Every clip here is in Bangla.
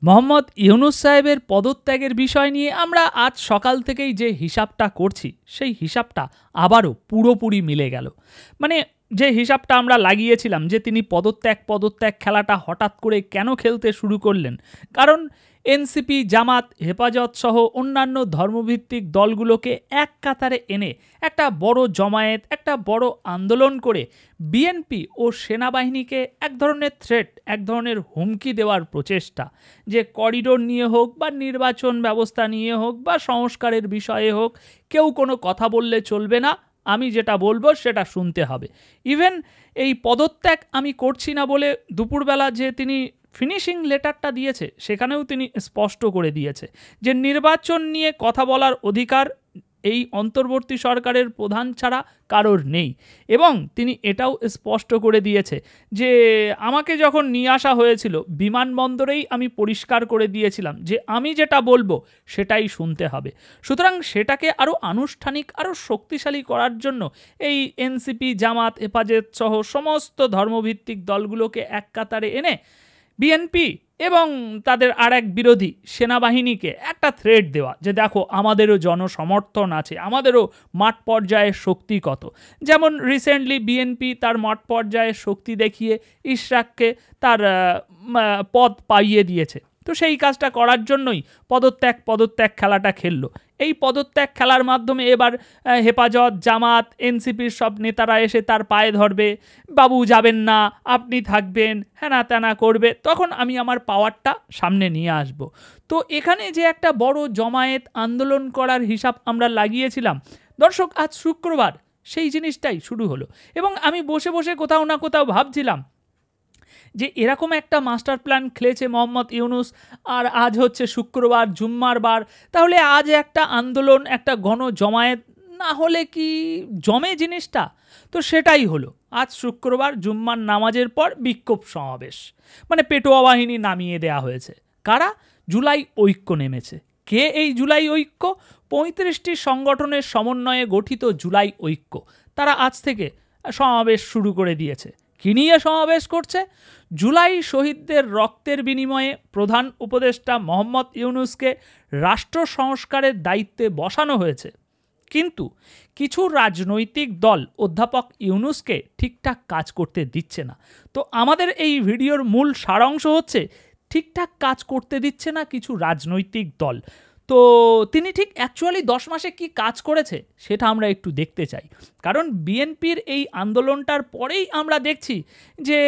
মোহাম্মদ ইউনূস সাহেবের পদত্যাগের বিষয় নিয়ে আমরা আজ সকাল থেকেই যে হিসাবটা করছি সেই হিসাবটা আবারও পুরোপুরি মিলে গেল। মানে যে হিসাবটা আমরা লাগিয়েছিলাম যে তিনি পদত্যাগ খেলাটা হঠাৎ করে কেন খেলতে শুরু করলেন, কারণ এনসিপি, জামাত, হেফাজত সহ অন্যান্য ধর্মভিত্তিক দলগুলোকে এক কাতারে এনে একটা বড় জমায়েত, একটা বড় আন্দোলন করে বিএনপি ও সেনাবাহিনীকে এক ধরনের থ্রেট, এক ধরনের হুমকি দেওয়ার প্রচেষ্টা, যে করিডোর নিয়ে হোক বা নির্বাচন ব্যবস্থা নিয়ে হোক বা সংস্কারের বিষয়ে হোক, কেউ কোনো কথা বললে চলবে না, আমি যেটা বলবো সেটা শুনতে হবে। ইভেন এই পদত্যাগ আমি করছি না বলে দুপুরবেলা যে তিনি ফিনিশিং লেটারটা দিয়েছে সেখানেও তিনি স্পষ্ট করে দিয়েছে যে নির্বাচন নিয়ে কথা বলার অধিকার এই অন্তর্বর্তী সরকারের প্রধান ছাড়া কারোর নেই। এবং তিনি এটাও স্পষ্ট করে দিয়েছে যে আমাকে যখন নিয়ে আসা হয়েছিল বিমানবন্দরেই আমি পরিষ্কার করে দিয়েছিলাম যে আমি যেটা বলবো সেটাই শুনতে হবে। সুতরাং সেটাকে আরও আনুষ্ঠানিক, আরও শক্তিশালী করার জন্য এই এনসিপি, জামাত, হেফাজত সহ সমস্ত ধর্মভিত্তিক দলগুলোকে এক কাতারে এনে বিএনপি এবং তাদের আর এক বিরোধী সেনাবাহিনীকে একটা থ্রেট দেওয়া যে দেখো আমাদেরও জনসমর্থন আছে, আমাদেরও মাঠ পর্যায়ে শক্তি কত। যেমন রিসেন্টলি বিএনপি তার মাঠ পর্যায়ে শক্তি দেখিয়ে ইশরাককে তার পদ পাইয়ে দিয়েছে। তো সেই কাজটা করার জন্যই পদত্যাগ খেলাটা খেললো। এই পদত্যাগ খেলার মাধ্যমে এবার হেফাজত, জামাত, এনসিপির সব নেতারা এসে তার পায়ে ধরবে, বাবু যাবেন না, আপনি থাকবেন, হ্যানা ত্যানা করবে, তখন আমি আমার পাওয়ারটা সামনে নিয়ে আসব। তো এখানে যে একটা বড় জমায়েত আন্দোলন করার হিসাব আমরা লাগিয়েছিলাম, দর্শক, আজ শুক্রবার সেই জিনিসটাই শুরু হলো। এবং আমি বসে বসে কোথাও না কোথাও ভাবছিলাম যে এরকম একটা মাস্টার প্ল্যান খেলেছে মোহাম্মদ ইউনূস, আর আজ হচ্ছে শুক্রবার, জুম্মার বার, তাহলে আজ একটা আন্দোলন, একটা গণ জমায়েত না হলে কি জমে জিনিসটা? তো সেটাই হলো। আজ শুক্রবার জুম্মার নামাজের পর বিক্ষোভ সমাবেশ, মানে পেটোয়া বাহিনী নামিয়ে দেয়া হয়েছে। কারা? জুলাই ঐক্য নেমেছে। কে এই জুলাই ঐক্য? 35টি সংগঠনের সমন্বয়ে গঠিত জুলাই ঐক্য, তারা আজ থেকে সমাবেশ শুরু করে দিয়েছে। কি নিয়ে সমাবেশ করছে? জুলাই শহীদদের রক্তের বিনিময়ে প্রধান উপদেষ্টা মোহাম্মদ ইউনূসকে রাষ্ট্র সংস্কারের দায়িত্বে বসানো হয়েছে, কিন্তু কিছু রাজনৈতিক দল অধ্যাপক ইউনূসকে ঠিকঠাক কাজ করতে দিচ্ছে না। তো আমাদের এই ভিডিওর মূল সারাংশ হচ্ছে ঠিকঠাক কাজ করতে দিচ্ছে না কিছু রাজনৈতিক দল। তো তিনি ঠিক অ্যাকচুয়ালি 10 মাসে কি কাজ করেছে সেটা আমরা একটু দেখতে চাই। কারণ বিএনপির এই আন্দোলনটার পরেই আমরা দেখছি যে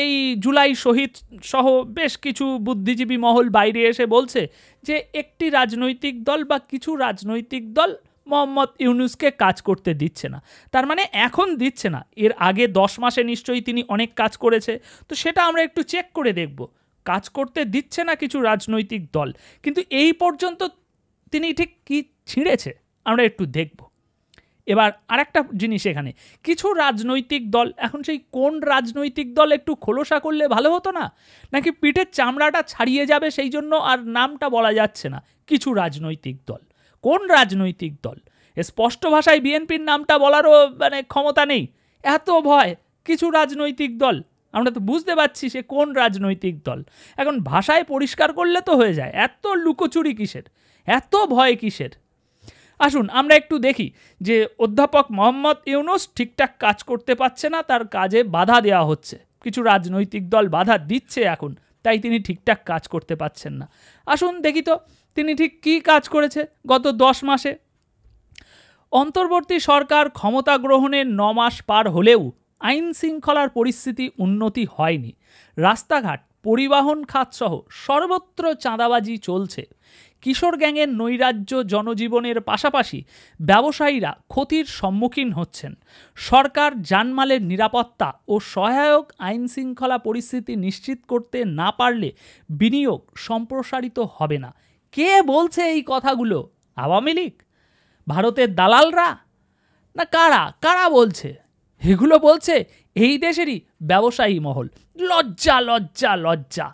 এই জুলাই শহীদ সহ বেশ কিছু বুদ্ধিজীবী মহল বাইরে এসে বলছে যে একটি রাজনৈতিক দল বা কিছু রাজনৈতিক দল মোহাম্মদ ইউনূসকে কাজ করতে দিচ্ছে না। তার মানে এখন দিচ্ছে না, এর আগে 10 মাসে নিশ্চয়ই তিনি অনেক কাজ করেছে। তো সেটা আমরা একটু চেক করে দেখব। কাজ করতে দিচ্ছে না কিছু রাজনৈতিক দল, কিন্তু এই পর্যন্ত তিনি ঠিক কি ছিঁড়েছে আমরা একটু দেখব। এবার আরেকটা জিনিস, এখানে কিছু রাজনৈতিক দল, এখন সেই কোন রাজনৈতিক দল একটু খোলসা করলে ভালো হতো না? নাকি পিঠের চামড়াটা ছাড়িয়ে যাবে সেই জন্য আর নামটা বলা যাচ্ছে না? কিছু রাজনৈতিক দল, কোন রাজনৈতিক দল? স্পষ্ট ভাষায় বিএনপির নামটা বলারও মানে ক্ষমতা নেই, এত ভয় কিছু রাজনৈতিক দল। আমরা তো বুঝতে পারছি সে কোন রাজনৈতিক দল। এখন ভাষায় পরিষ্কার করলে তো হয়ে যায়, এত লুকোচুরি কিসের, এত ভয় কিসের? আসুন আমরা একটু দেখি যে অধ্যাপক মোহাম্মদ ইউনূস ঠিকঠাক কাজ করতে পারছে না, তার কাজে বাধা দেওয়া হচ্ছে, কিছু রাজনৈতিক দল বাধা দিচ্ছে এখন, তাই তিনি ঠিকঠাক কাজ করতে পারছেন না। আসুন দেখি তো তিনি ঠিক কী কাজ করেছে গত 10 মাসে। অন্তর্বর্তী সরকার ক্ষমতা গ্রহণের 9 মাস পার হলেও আইন শৃঙ্খলার পরিস্থিতি উন্নতি হয়নি। রাস্তাঘাট, পরিবহন খাতসহ সর্বত্র চাঁদাবাজি চলছে। কিশোর গ্যাংয়ের নৈরাজ্য জনজীবনের পাশাপাশি ব্যবসায়ীরা ক্ষতির সম্মুখীন হচ্ছেন। সরকার জানমালের নিরাপত্তা ও সহায়ক আইন শৃঙ্খলা পরিস্থিতি নিশ্চিত করতে না পারলে বিনিয়োগ সম্প্রসারিত হবে না। কে বলছে এই কথাগুলো? আওয়ামী লীগ, ভারতের দালালরা, না কারা কারা বলছে? এগুলো বলছে এই দেশেরই ব্যবসায়ী মহল। লজ্জা লজ্জা লজ্জা।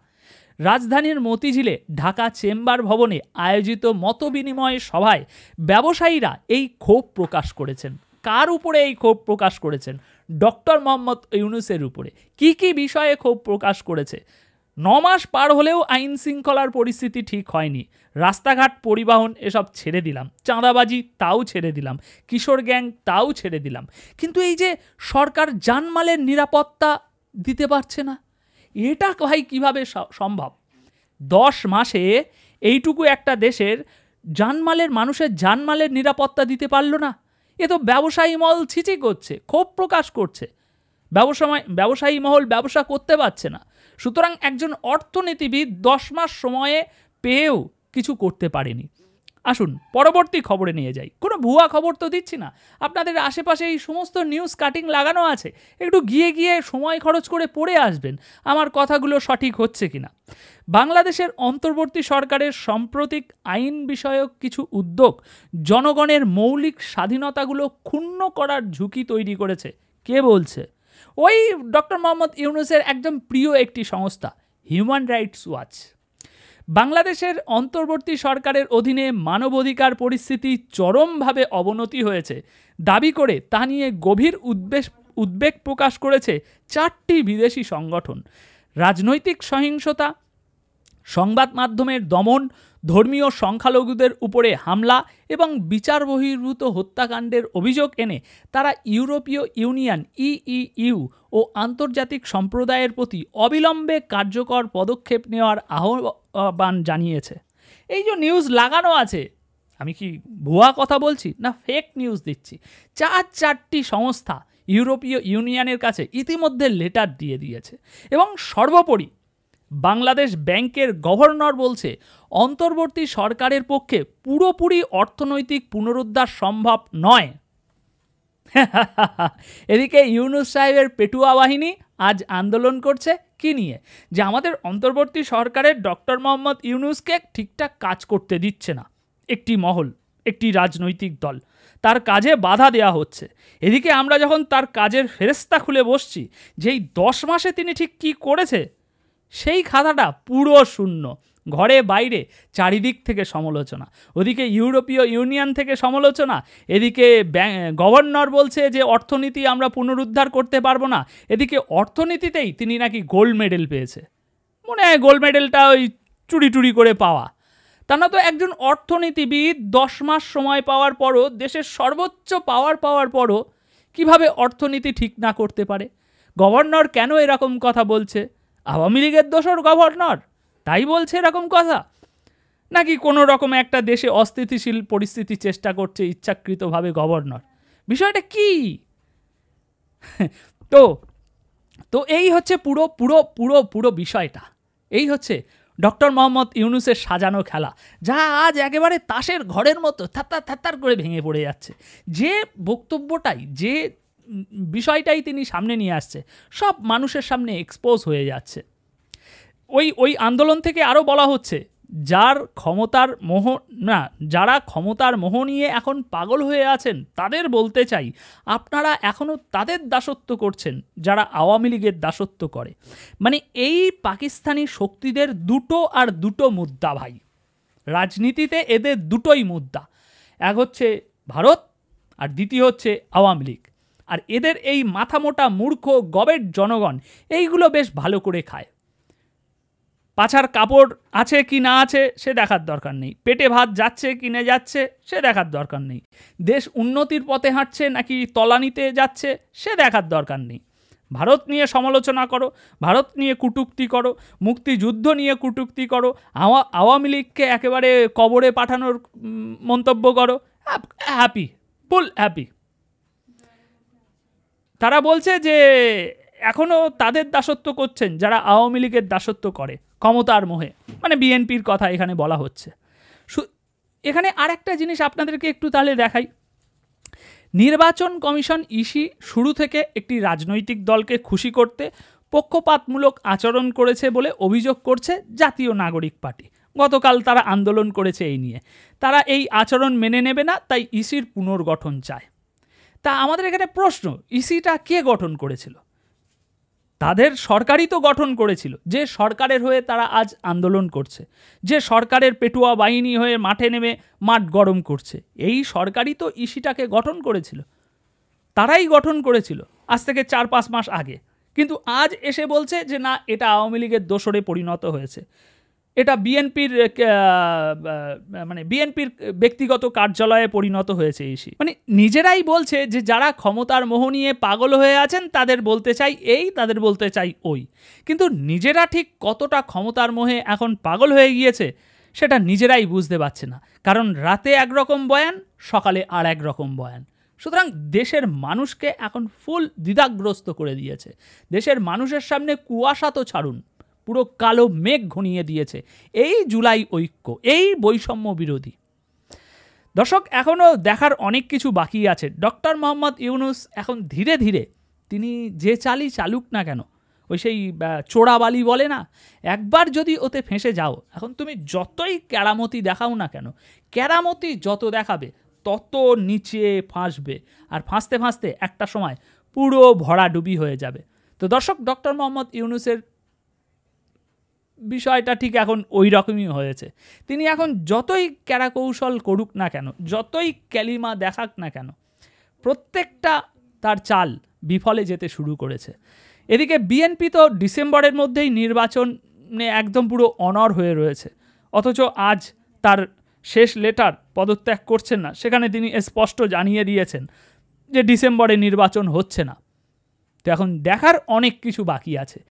রাজধানীর মতিঝিলে ঢাকা চেম্বার ভবনে আয়োজিত মতবিনিময় সভায় ব্যবসায়ীরা এই ক্ষোভ প্রকাশ করেছেন। কার উপরে এই ক্ষোভ প্রকাশ করেছেন? ডক্টর মোহাম্মদ ইউনূসের উপরে। কি কি বিষয়ে ক্ষোভ প্রকাশ করেছে? 9 মাস পার হলেও আইন শৃঙ্খলার পরিস্থিতি ঠিক হয়নি। রাস্তাঘাট, পরিবহন এসব ছেড়ে দিলাম, চাঁদাবাজি তাও ছেড়ে দিলাম, কিশোর গ্যাং তাও ছেড়ে দিলাম, কিন্তু এই যে সরকার জানমালের নিরাপত্তা দিতে পারছে না, এটা ভাই কিভাবে সম্ভব? 10 মাসে এইটুকু একটা দেশের মানুষের জানমালের নিরাপত্তা দিতে পারলো না। এ তো ব্যবসায়ী মহল ছিচি করছে, ক্ষোভ প্রকাশ করছে। ব্যবসায়ী মহল ব্যবসা করতে পারছে না। সুতরাং একজন অর্থনীতিবিদ 10 মাস সময়ে পেয়েও কিছু করতে পারেনি। আসুন পরবর্তী খবরে নিয়ে যাই। কোনো ভুয়া খবর তো দিচ্ছি না, আপনাদের আশেপাশে এই সমস্ত নিউজ কাটিং লাগানো আছে, একটু গিয়ে গিয়ে সময় খরচ করে পড়ে আসবেন আমার কথাগুলো সঠিক হচ্ছে কিনা। বাংলাদেশের অন্তর্বর্তী সরকারের সাম্প্রতিক আইন বিষয়ক কিছু উদ্যোগ জনগণের মৌলিক স্বাধীনতাগুলো ক্ষুণ্ণ করার ঝুঁকি তৈরি করেছে। কে বলছে? ওই ডক্টর মোহাম্মদ ইউনূসের একদম প্রিয় একটি সংস্থা, হিউম্যান রাইটস ওয়াচ। বাংলাদেশের অন্তর্বর্তী সরকারের অধীনে মানবাধিকার পরিস্থিতি চরমভাবে অবনতি হয়েছে দাবি করে তা নিয়ে গভীর উদ্বেগ প্রকাশ করেছে 4টি বিদেশি সংগঠন। রাজনৈতিক সহিংসতা, সংবাদ মাধ্যমের দমন, ধর্মীয় সংখ্যালঘুদের উপরে হামলা এবং বিচার বহির্ভূত হত্যাকাণ্ডের অভিযোগ এনে তারা ইউরোপীয় ইউনিয়ন ইইউ ও আন্তর্জাতিক সম্প্রদায়ের প্রতি অবিলম্বে কার্যকর পদক্ষেপ নেওয়ার আহ্বান জানিয়েছে। এই যে নিউজ লাগানো আছে, আমি কি ভুয়া কথা বলছি না ফেক নিউজ দিচ্ছি? 4টি সংস্থা ইউরোপীয় ইউনিয়নের কাছে ইতিমধ্যে লেটার দিয়ে দিয়েছে। এবং সর্বোপরি বাংলাদেশ ব্যাংকের গভর্নর বলছে অন্তর্বর্তী সরকারের পক্ষে পুরোপুরি অর্থনৈতিক পুনরুদ্ধার সম্ভব নয়। এদিকে ইউনূস সাহেবের পেটুয়া বাহিনী আজ আন্দোলন করছে কি নিয়ে? যে আমাদের অন্তর্বর্তী সরকারের ডক্টর মোহাম্মদ ইউনূসকে ঠিকঠাক কাজ করতে দিচ্ছে না একটি মহল, একটি রাজনৈতিক দল, তার কাজে বাধা দেওয়া হচ্ছে। এদিকে আমরা যখন তার কাজের ফেরেস্তা খুলে বসছি, যেই 10 মাসে তিনি ঠিক কি করেছে সেই খাতাটা পুরো শূন্য। ঘরে বাইরে চারিদিক থেকে সমালোচনা, ওদিকে ইউরোপীয় ইউনিয়ন থেকে সমালোচনা, এদিকে গভর্নর বলছে যে অর্থনীতি আমরা পুনরুদ্ধার করতে পারবো না, এদিকে অর্থনীতিতেই তিনি নাকি গোল্ড মেডেল পেয়েছে। মনে হয় গোল্ড মেডেলটা ওই চুরি করে পাওয়া। তা না তো একজন অর্থনীতিবিদ 10 মাস সময় পাওয়ার পরও, দেশের সর্বোচ্চ পাওয়ার পরও কিভাবে অর্থনীতি ঠিক না করতে পারে? গভর্নর কেন এরকম কথা বলছে? আওয়ামী লীগের দোসর গভর্নর তাই বলছে এরকম কথা, নাকি কোনো রকম একটা দেশে অস্থিতিশীল পরিস্থিতি চেষ্টা করছে ইচ্ছাকৃতভাবে গভর্নর? বিষয়টা কি? তো এই হচ্ছে পুরো বিষয়টা। এই হচ্ছে ডক্টর মোহাম্মদ ইউনূসের সাজানো খেলা, যা আজ একেবারে তাসের ঘরের মতো থাত্তার করে ভেঙে পড়ে যাচ্ছে। যে বক্তব্যটাই, যে বিষয়টাই তিনি সামনে নিয়ে আসছে, সব মানুষের সামনে এক্সপোজ হয়ে যাচ্ছে। ওই আন্দোলন থেকে আরও বলা হচ্ছে, যারা ক্ষমতার মোহ নিয়ে এখন পাগল হয়ে আছেন তাদের বলতে চাই, আপনারা এখনও তাদের দাসত্ব করছেন যারা আওয়ামী লীগের দাসত্ব করে। মানে এই পাকিস্তানি শক্তিদের দুটো মুদ্রা ভাই। রাজনীতিতে এদের দুটোই মুদ্রা, এক হচ্ছে ভারত আর দ্বিতীয় হচ্ছে আওয়ামী লীগ। আর এদের এই মাথামোটা মূর্খ গবেট জনগণ এইগুলো বেশ ভালো করে খায়। পাছার কাপড় আছে কি না আছে সে দেখার দরকার নেই, পেটে ভাত যাচ্ছে কি না যাচ্ছে সে দেখার দরকার নেই, দেশ উন্নতির পথে হাঁটছে নাকি তলানিতে যাচ্ছে সে দেখার দরকার নেই। ভারত নিয়ে সমালোচনা করো, ভারত নিয়ে কটূক্তি করো, মুক্তিযুদ্ধ নিয়ে কটূক্তি করো, আওয়ামী লীগকে একেবারে কবরে পাঠানোর মন্তব্য করো, হ্যাপি, ফুল হ্যাপি। তারা বলছে যে এখনও তাদের দাসত্ব করছেন যারা আওয়ামী লীগের দাসত্ব করে ক্ষমতার মোহে, মানে বিএনপির কথা এখানে বলা হচ্ছে। এখানে আর একটা জিনিস আপনাদেরকে একটু তাহলে দেখাই। নির্বাচন কমিশন ইসি শুরু থেকে একটি রাজনৈতিক দলকে খুশি করতে পক্ষপাতমূলক আচরণ করেছে বলে অভিযোগ করছে জাতীয় নাগরিক পার্টি। গতকাল তারা আন্দোলন করেছে এই নিয়ে। তারা এই আচরণ মেনে নেবে না, তাই ইসির পুনর্গঠন চায়। তা আমাদের এখানে প্রশ্ন, ইসিটা কে গঠন করেছিল? তাদের সরকারই তো গঠন করেছিল, যে সরকারের হয়ে তারা আজ আন্দোলন করছে, যে সরকারের পেটুয়া বাহিনী হয়ে মাঠে নেমে মাঠ গরম করছে, এই সরকারই তো ইসিটাকে গঠন করেছিল, তারাই গঠন করেছিল আজ থেকে 4-5 মাস আগে। কিন্তু আজ এসে বলছে যে না, এটা আওয়ামী লীগের দোসরে পরিণত হয়েছে, এটা বিএনপির মানে বিএনপির ব্যক্তিগত কার্যালয়ে পরিণত হয়েছে ইসি। মানে নিজেরাই বলছে যে যারা ক্ষমতার মোহ নিয়ে পাগল হয়ে আছেন তাদের বলতে চাই এই, তাদের বলতে চাই ওই, কিন্তু নিজেরা ঠিক কতটা ক্ষমতার মোহে এখন পাগল হয়ে গিয়েছে সেটা নিজেরাই বুঝতে পারছে না। কারণ রাতে একরকম বয়ান, সকালে আর এক রকম বয়ান। সুতরাং দেশের মানুষকে এখন ফুল দ্বিধাগ্রস্ত করে দিয়েছে। দেশের মানুষের সামনে কুয়াশা তো ছাড়ুন, পুরো কালো মেঘ ঘনিয়ে দিয়েছে এই জুলাই ঐক্য, এই বৈষম্য বিরোধী। দর্শক, এখনও দেখার অনেক কিছু বাকি আছে। ডক্টর মোহাম্মদ ইউনূস এখন ধীরে ধীরে তিনি যে চালই চালুক না কেন, ওই সেই চোরাবালি বলে না, একবার যদি ওতে ফেঁসে যাও, এখন তুমি যতই কেরামতি দেখাও না কেন, কেরামতি যত দেখাবে তত নিচে ফাঁসবে, আর ফাঁসতে ফাঁসতে একটা সময় পুরো ভরাডুবি হয়ে যাবে। তো দর্শক, ডক্টর মোহাম্মদ ইউনূসের বিষয়টা ঠিক এখন ওই রকমই হয়েছে। তিনি এখন যতই ক্যারাকৌশল করুক না কেন, যতই ক্যালিমা দেখাক না কেন, প্রত্যেকটা তার চাল বিফলে যেতে শুরু করেছে। এদিকে বিএনপি তো ডিসেম্বরের মধ্যেই নির্বাচনে একদম পুরো অনড় হয়ে রয়েছে, অথচ আজ তার শেষ লেটার পদত্যাগ করছেন না, সেখানে তিনি স্পষ্ট জানিয়ে দিয়েছেন যে ডিসেম্বরে নির্বাচন হচ্ছে না। তো এখন দেখার অনেক কিছু বাকি আছে।